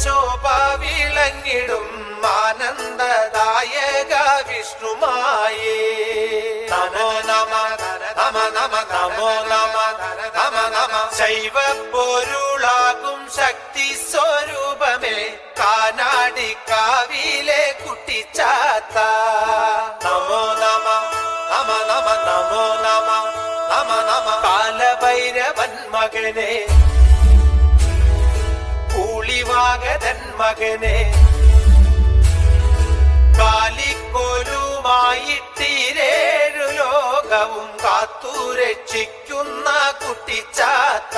ശോഭ വിളങ്ങിടും ആനന്ദദായക വിഷ്ണുമായേ നമോ നമ നമ നമ നമോ നമ നമ നമ ശൈവ പൊരുളാകും ശക്തി സ്വരൂപമേ കാനാടി കാവിലെ കുട്ടിച്ചാത്ത നമോ നമ നമ നമ നമോ നമ നമ നമ കാലഭൈരവൻ മകനെ കൂളിവാകതൻ മകനെ കാലിക്കോലുമായിട്ടീരേഴു ലോകവും കാത്തുരക്ഷിക്കുന്ന കുട്ടിച്ചാത്ത